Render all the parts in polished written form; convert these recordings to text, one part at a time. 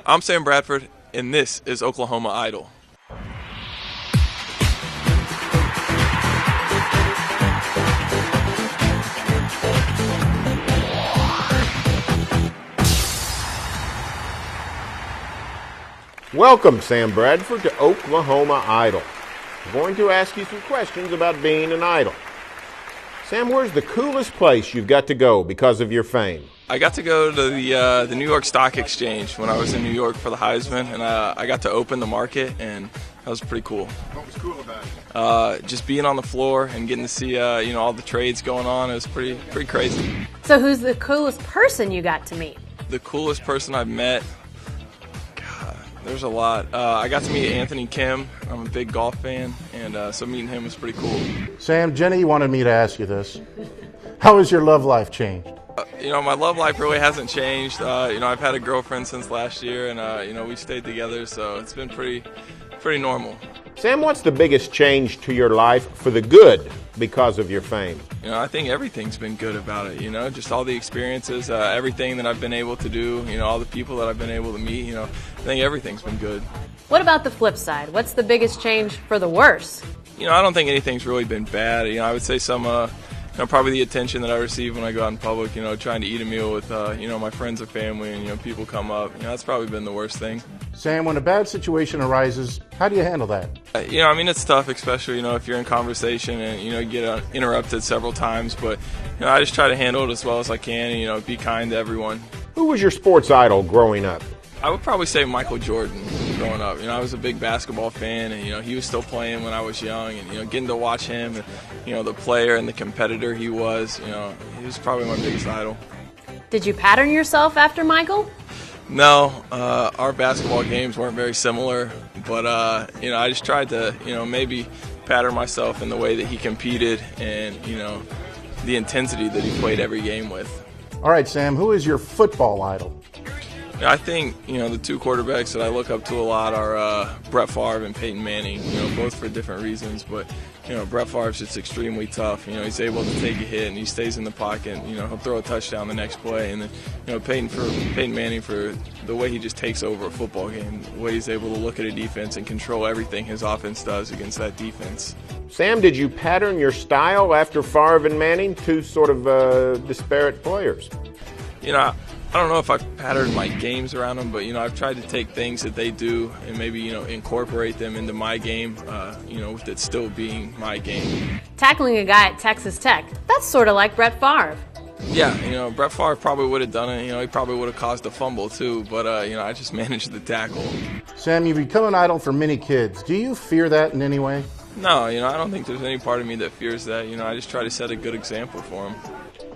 I'm Sam Bradford, and this is Oklahoma Idol. Welcome, Sam Bradford, to Oklahoma Idol. I'm going to ask you some questions about being an idol. Sam, where's the coolest place you've got to go because of your fame? I got to go to the New York Stock Exchange when I was in New York for the Heisman, and I got to open the market, and that was pretty cool. What was cool about it? Just being on the floor and getting to see all the trades going on. It was pretty crazy. So who's the coolest person you got to meet? The coolest person I've met? God, there's a lot. I got to meet Anthony Kim. I'm a big golf fan, and so meeting him was pretty cool. Sam, Jenny wanted me to ask you this. How has your love life changed? My love life really hasn't changed. I've had a girlfriend since last year, and we've stayed together, so it's been pretty normal. Sam, what's the biggest change to your life for the good because of your fame? I think everything's been good about it, just all the experiences, everything that I've been able to do, all the people that I've been able to meet, I think everything's been good. What about the flip side? What's the biggest change for the worse? I don't think anything's really been bad. I would say some, probably the attention that I receive when I go out in public, trying to eat a meal with, my friends or family and, people come up. That's probably been the worst thing. Sam, when a bad situation arises, how do you handle that? It's tough, especially, if you're in conversation and, you get interrupted several times. But, I just try to handle it as well as I can and, be kind to everyone. Who was your sports idol growing up? I would probably say Michael Jordan growing up. I was a big basketball fan, and, he was still playing when I was young. And, getting to watch him, and, the player and the competitor he was probably my biggest idol. Did you pattern yourself after Michael? No, our basketball games weren't very similar, but, I just tried to, maybe pattern myself in the way that he competed and, the intensity that he played every game with. All right, Sam, who is your football idol? I think, the two quarterbacks that I look up to a lot are Brett Favre and Peyton Manning, both for different reasons. But, Brett Favre's just extremely tough. He's able to take a hit and he stays in the pocket. He'll throw a touchdown the next play. And then, Peyton Manning for the way he just takes over a football game, the way he's able to look at a defense and control everything his offense does against that defense. Sam, did you pattern your style after Favre and Manning, two sort of disparate players? I don't know if I've patterned my games around them, but, I've tried to take things that they do and maybe, incorporate them into my game, with it still being my game. Tackling a guy at Texas Tech, that's sort of like Brett Favre. Yeah, Brett Favre probably would have done it. He probably would have caused a fumble too, but, I just managed the tackle. Sam, you've become an idol for many kids. Do you fear that in any way? No, I don't think there's any part of me that fears that. I just try to set a good example for them.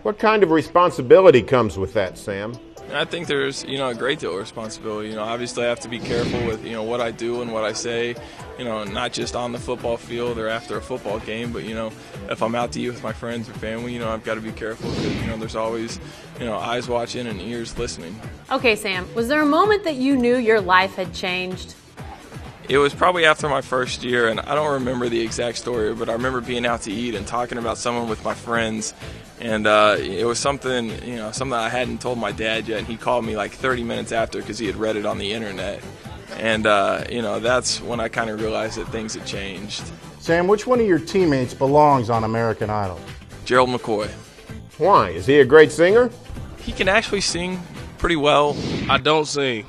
What kind of responsibility comes with that, Sam? I think there's, a great deal of responsibility. Obviously I have to be careful with, what I do and what I say, not just on the football field or after a football game, but, if I'm out to eat with my friends or family, I've got to be careful because, there's always, eyes watching and ears listening. Okay, Sam, was there a moment that you knew your life had changed? It was probably after my first year, and I don't remember the exact story, but I remember being out to eat and talking about someone with my friends, and it was something I hadn't told my dad yet, and he called me like 30 minutes after because he had read it on the internet, and that's when I kind of realized that things had changed. Sam, which one of your teammates belongs on American Idol? Gerald McCoy. Why? Is he a great singer? He can actually sing pretty well. I don't sing.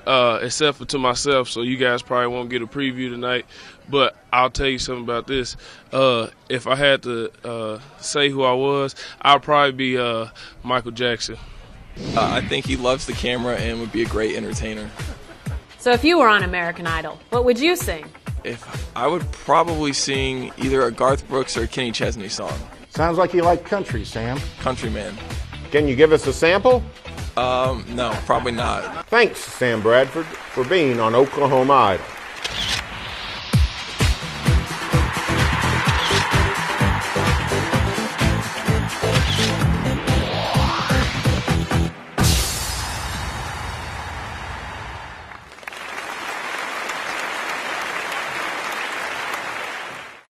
Except for to myself, so you guys probably won't get a preview tonight. But I'll tell you something about this. If I had to say who I was, I'd probably be Michael Jackson. I think he loves the camera and would be a great entertainer. So if you were on American Idol, what would you sing? I would probably sing either a Garth Brooks or a Kenny Chesney song. Sounds like you like country, Sam. Countryman. Can you give us a sample? No, probably not. Thanks, Sam Bradford, for being on Oklahoma Idol.